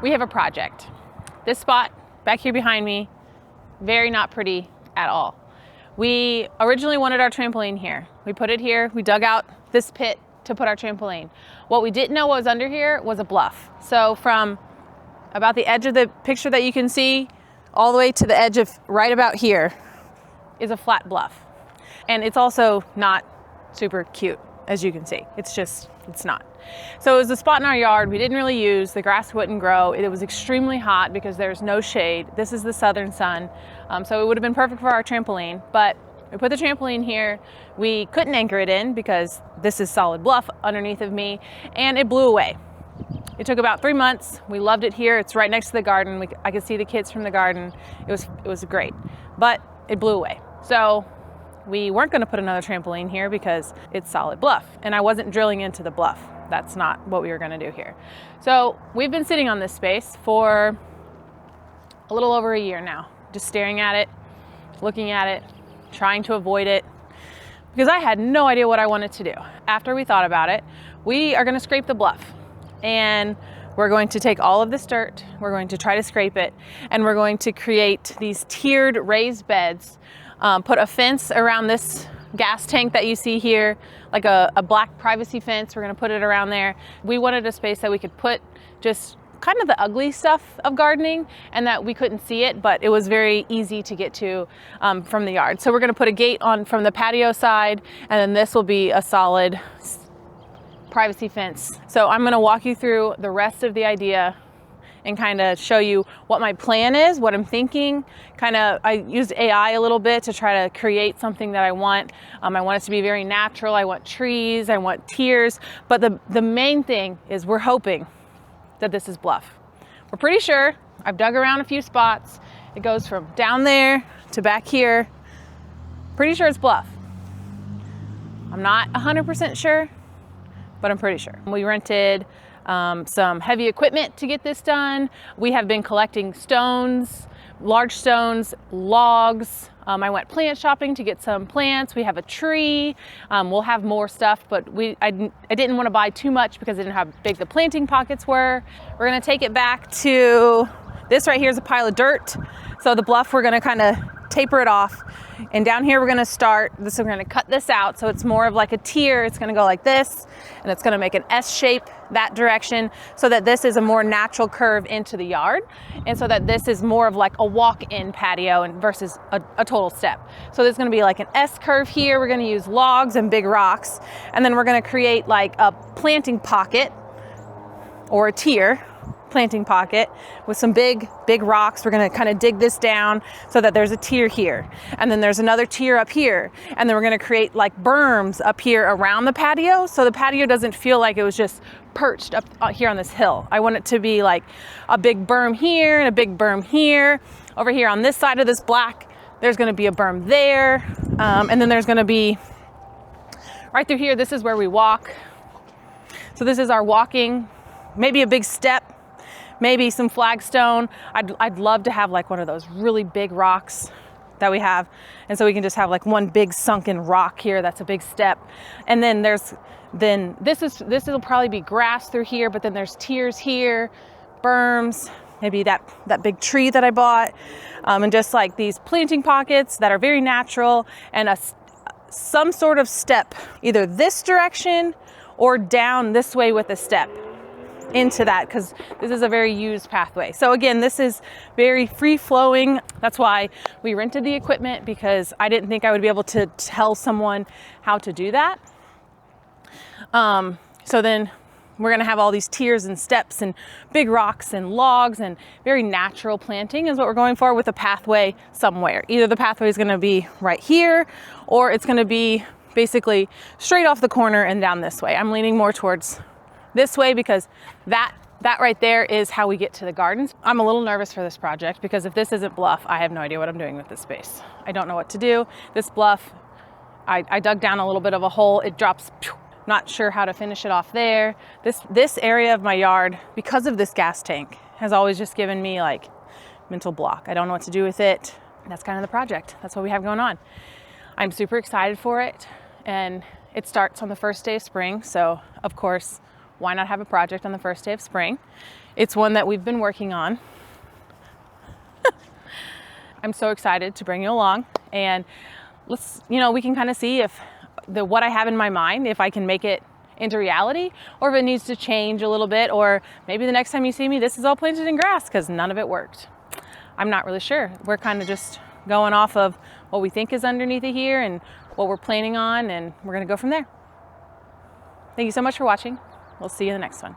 we have a project. This spot back here behind me, very not pretty at all. We originally wanted our trampoline here. We put it here, we dug out this pit to put our trampoline. What we didn't know was under here was a bluff. So from about the edge of the picture that you can see, all the way to the edge of right about here is a flat bluff. And it's also not super cute, as you can see. It's not. So it was a spot in our yard we didn't really use. The grass wouldn't grow. It was extremely hot because there's no shade. This is the southern sun. So it would have been perfect for our trampoline, but we put the trampoline here. We couldn't anchor it in because this is solid bluff underneath of me, and it blew away. It took about 3 months. We loved it here. It's right next to the garden. I could see the kids from the garden. It was great, but it blew away. So we weren't going to put another trampoline here because it's solid bluff, and I wasn't drilling into the bluff. That's not what we were going to do here. So we've been sitting on this space for a little over a year now, just staring at it, looking at it, trying to avoid it, because I had no idea what I wanted to do. After we thought about it, we are going to scrape the bluff, and we're going to take all of this dirt, we're going to try to scrape it, and we're going to create these tiered raised beds, put a fence around this gas tank that you see here, like a black privacy fence. We're going to put it around there. We wanted a space that we could put just kind of the ugly stuff of gardening, and that we couldn't see it, but it was very easy to get to from the yard. So we're going to put a gate on from the patio side, and then this will be a solid privacy fence. So I'm going to walk you through the rest of the idea and kind of show you what my plan is, what I'm thinking. I used AI a little bit to try to create something that I want. I want it to be very natural. I want trees, I want tiers, but the main thing is we're hoping that this is bluff. We're pretty sure. I've dug around a few spots. It goes from down there to back here. Pretty sure it's bluff. I'm not 100% sure, but I'm pretty sure. We rented some heavy equipment to get this done. We have been collecting stones, large stones, logs. I went plant shopping to get some plants. We have a tree. We'll have more stuff, but I didn't want to buy too much because I didn't know how big the planting pockets were. We're going to take it back to this right here is a pile of dirt. So the bluff, we're going to kind of taper it off. And down here, we're going to cut this out. So it's more of like a tier. It's going to go like this, and it's going to make an S shape that direction so that this is a more natural curve into the yard. And so that this is more of like a walk-in patio versus a total step. So there's going to be like an S curve here. We're going to use logs and big rocks. And then we're going to create like a planting pocket or a tier planting pocket with some big rocks. We're going to kind of dig this down so that there's a tier here, and then there's another tier up here, and then we're going to create like berms up here around the patio so the patio doesn't feel like it was just perched up here on this hill. I want it to be like a big berm here and a big berm here. Over here on this side of this black, there's going to be a berm there, and then there's going to be right through here. This is where we walk. So this is our walking, maybe a big step, maybe some flagstone. I'd love to have like one of those really big rocks that we have. And so we can just have like one big sunken rock here. That's a big step. And then this will probably be grass through here, but then there's tiers here, berms, maybe that big tree that I bought. And just like these planting pockets that are very natural, and some sort of step, either this direction or down this way with a step into that, because this is a very used pathway. So again, this is very free flowing. That's why we rented the equipment, because I didn't think I would be able to tell someone how to do that. So then we're going to have all these tiers and steps and big rocks and logs, and very natural planting is what we're going for, with a pathway somewhere. Either the pathway is going to be right here, or it's going to be basically straight off the corner and down this way. I'm leaning more towards this way because that right there is how we get to the gardens. I'm a little nervous for this project because if this isn't bluff, I have no idea what I'm doing with this space. I don't know what to do. This bluff, I dug down a little bit of a hole. It drops, not sure how to finish it off there. This area of my yard, because of this gas tank, has always just given me like mental block. I don't know what to do with it. That's kind of the project. That's what we have going on. I'm super excited for it, and it starts on the first day of spring. So of course, why not have a project on the first day of spring? It's one that we've been working on. I'm so excited to bring you along, and let's, we can kind of see if what I have in my mind, if I can make it into reality, or if it needs to change a little bit, or maybe the next time you see me, this is all planted in grass because none of it worked. I'm not really sure. We're kind of just going off of what we think is underneath it here and what we're planning on, and we're gonna go from there. Thank you so much for watching. We'll see you in the next one.